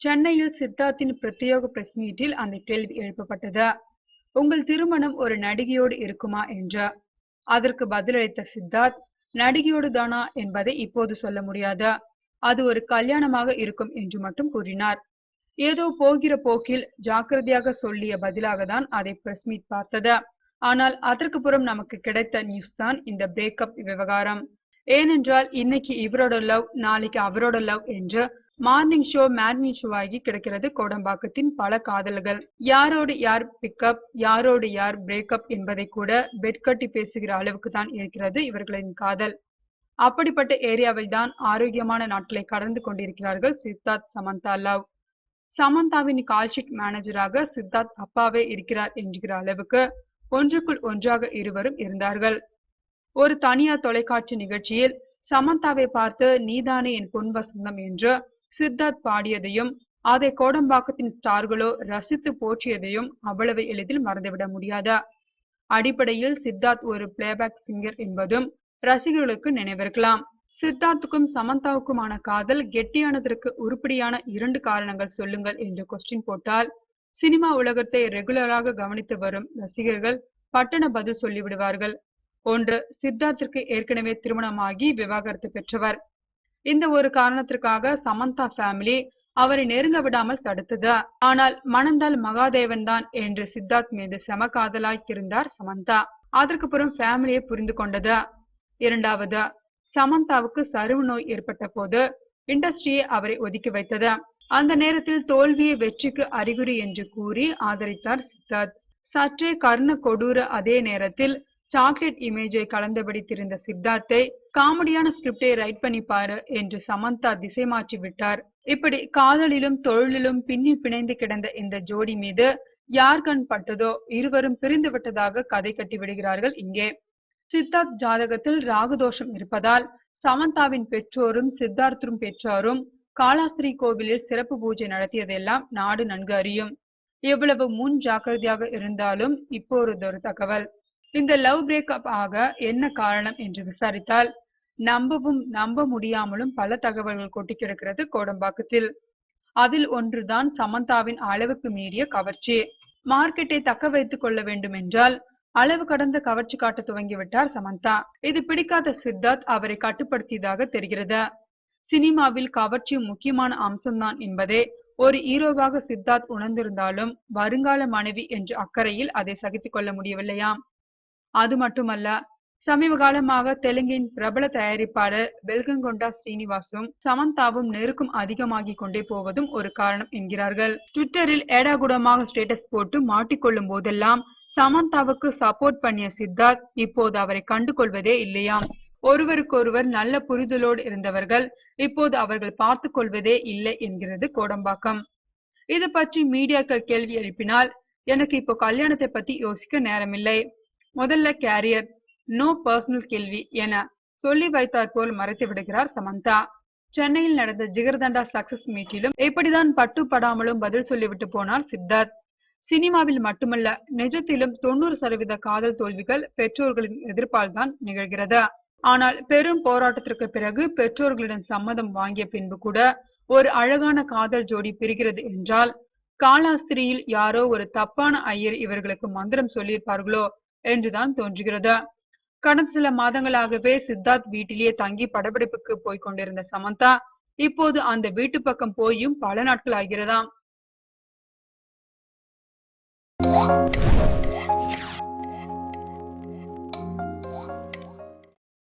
சென்னையில் சித்தார்த்தின் பிரத்யேக பிரஸ் மீட்டில் அந்த கேள்வி எழுப்பப்பட்டது. உங்கள் திருமணம் ஒரு நடிகையோடு இருக்குமா என்று. அதற்கு பதிலளித்த சித்தார்த், நடிகையோடு தானா என்பதை இப்போது சொல்ல முடியாது, அது ஒரு கல்யாணமாக இருக்கும் என்று மட்டும் கூறினார். ஏதோ போகிற போக்கில் ஜாக்கிரதையாக சொல்லிய பதிலாக தான் அதை பிரஸ் மீட் பார்த்தது. ஆனால் அதற்கு புறம் நமக்கு கிடைத்த நியூஸ் தான் இந்த பிரேக்கப் விவகாரம். ஏனென்றால் இன்னைக்கு இவரோட லவ், நாளைக்கு அவரோட லவ் என்று மார்னிங் ஷோ மேட்னி ஷோ ஆகி கிடக்கிறது கோடம்பாக்கத்தின் பல காதல்கள். யாரோடு யார் பிக்கப், யாரோடு யார் பிரேக்கப் என்பதை கூட பெட் கட்டி பேசுகிற அளவுக்கு தான் இருக்கிறது இவர்களின் காதல். அப்படிப்பட்ட ஏரியாவில் தான் ஆரோக்கியமான நாட்களை கடந்து கொண்டிருக்கிறார்கள் சித்தார்த் சமந்தா லவ். சமந்தாவின் கால்ஷீட் மேனேஜராக சித்தார்த் அப்பாவே இருக்கிறார் என்கிற அளவுக்கு ஒன்றுக்குள் ஒன்றாக இருவரும் இருந்தார்கள். ஒரு தனியார் தொலைக்காட்சி நிகழ்ச்சியில் சமந்தாவை பார்த்து நீதானே என் பொன் வசந்தம் என்று சித்தார்த் பாடியதையும் அதை கோடம்பாக்கத்தின் ஸ்டார்களோ ரசித்து போற்றியதையும் அவ்வளவு எளிதில் மறந்துவிட முடியாதா. அடிப்படையில் சித்தார்த் ஒரு பிளேபேக் சிங்கர் என்பதும் ரசிகர்களுக்கு நினைவிருக்கலாம். சித்தார்த்துக்கும் சமந்தாவுக்குமான காதல் கெட்டியானதற்கு உருப்படியான 2 காரணங்கள் சொல்லுங்கள் என்று கொஸ்டின் போட்டால் சினிமா உலகத்தை ரெகுலராக கவனித்து வரும் ரசிகர்கள் பட்டண பதில் சொல்லிவிடுவார்கள். ஒன்று, சித்தார்த்திற்கு ஏற்கனவே திருமணமாகி விவாகரத்து பெற்றவர். இந்த ஒரு காரணத்திற்காக சமந்தா ஃபேமிலி அவரை நெருங்க விடாமல் தடுத்தது. ஆனால் மணந்தால் மகாதேவன் தான் என்று சித்தார்த் மீது செம காதலாய்த்திருந்தார் சமந்தா. அதற்கு புறம் ஃபேமிலியை புரிந்து கொண்டது. இரண்டாவது, சமந்தாவுக்கு சருவு நோய் ஏற்பட்ட போது இண்டஸ்ட்ரியை அவரை ஒதுக்கி வைத்தது. அந்த நேரத்தில் தோல்வியை வெற்றிக்கு அறிகுறி என்று கூறி ஆதரித்தார் சித்தார்த். சற்றே கர்ண கொடூர அதே நேரத்தில் சாக்லேட் இமேஜை கலந்தபடி திரிந்த சித்தார்த்தை காமெடியான ஸ்கிரிப்டை ரைட் பண்ணி பாரு என்று சமந்தா திசை மாற்றி விட்டார். இப்படி காதலிலும் தொழிலிலும் பின்னி பிணைந்து கிடந்த இந்த ஜோடி மீது யார் கண் பட்டதோ இருவரும் பிரிந்து விட்டதாக கதை கட்டி விடுகிறார்கள் இங்கே. சித்தார்த் ஜாதகத்தில் ராகுதோஷம் இருப்பதால் சமந்தாவின் பெற்றோரும் சித்தார்த்தும் பெற்றாரும் காலாஸ்திரி கோவிலில் சிறப்பு பூஜை நடத்தியதெல்லாம் நாடு நன்கு அறியும். எவ்வளவு முன் ஜாக்கிரதையாக இருந்தாலும் இப்போது தகவல். இந்த லவ் பிரேக்கப் ஆக என்ன காரணம் என்று விசாரித்தால் நம்பவும் நம்ப முடியாமலும் பல தகவல்கள் கொட்டி கிடக்கிறது கோடம்பாக்கத்தில். அதில் ஒன்றுதான் சமந்தாவின் அளவுக்கு மீறிய கவர்ச்சி. மார்க்கெட்டை தக்க வைத்துக் கொள்ள வேண்டும் என்றால் அளவு கடந்த கவர்ச்சி காட்ட துவங்கிவிட்டார் சமந்தா. இது பிடிக்காத சித்தார்த் அவரை கட்டுப்படுத்தியதாக தெரிகிறது. சினிமாவில் கவர்ச்சி முக்கியமான அம்சம்தான் என்பதே ஒரு ஹீரோவாக சித்தார்த் உணர்ந்திருந்தாலும் வருங்கால மனைவி என்ற அக்கறையில் அதை சகித்துக் கொள்ள முடியவில்லையாம். அது மட்டுமல்ல, சமீப காலமாக தெலுங்கின் பிரபல தயாரிப்பாளர் வெல்கங்கொண்டா ஸ்ரீனிவாசும் சமந்தாவும் நெருக்கம் அதிகமாகி கொண்டே போவதும் ஒரு காரணம் என்கிறார்கள். ட்விட்டரில் ஏடாகுடமாக ஸ்டேட்டஸ் போட்டு மாட்டிக்கொள்ளும் போதெல்லாம் சமந்தாவுக்கு சப்போர்ட் பண்ணிய சித்தார்த் இப்போது அவரை கண்டு கொள்வதே இல்லையாம். ஒருவருக்கொருவர் நல்ல புரிதலோடு இருந்தவர்கள் இப்போது அவர்கள் பார்த்து கொள்வதே இல்லை என்கிறது கோடம்பாக்கம். இது பற்றி மீடியாக்கள் கேள்வி எழுப்பினால் எனக்கு இப்போ கல்யாணத்தை பத்தி யோசிக்க நேரமில்லை, முதல்ல கேரியர், நோ பர்சனல் கேள்வி என சொல்லி வைத்தார் போல் மறைத்து விடுகிறார் சமந்தா. சென்னையில் நடந்த ஜிகர்தண்டா சக்சஸ் மீட்டிலும் இப்படிதான் பட்டு படாமலும் பதில் சொல்லிவிட்டு போனார் சித்தார்த். சினிமாவில் மட்டுமல்ல, நிஜத்திலும் 90% காதல் தோல்விகள் பெற்றோர்களின் எதிர்ப்பால் தான் நிகழ்கிறது. ஆனால் பெரும் போராட்டத்திற்கு பிறகு பெற்றோர்களிடம் சம்மதம் வாங்கிய பின்பு கூட ஒரு அழகான காதல் ஜோடி பிரிகிறது என்றால் காலாஸ்திரியில் யாரோ ஒரு தப்பான ஐயர் இவர்களுக்கு மந்திரம் சொல்லியிருப்பார்களோ என்றுதான் தோன்றுகிறது. கடந்த சில மாதங்களாகவே சித்தார்த் வீட்டிலேயே தங்கி படப்பிடிப்புக்கு போய் கொண்டிருந்த சமந்தா இப்போது அந்த வீட்டு பக்கம் போயும் பல நாட்கள் ஆகிறதாம்.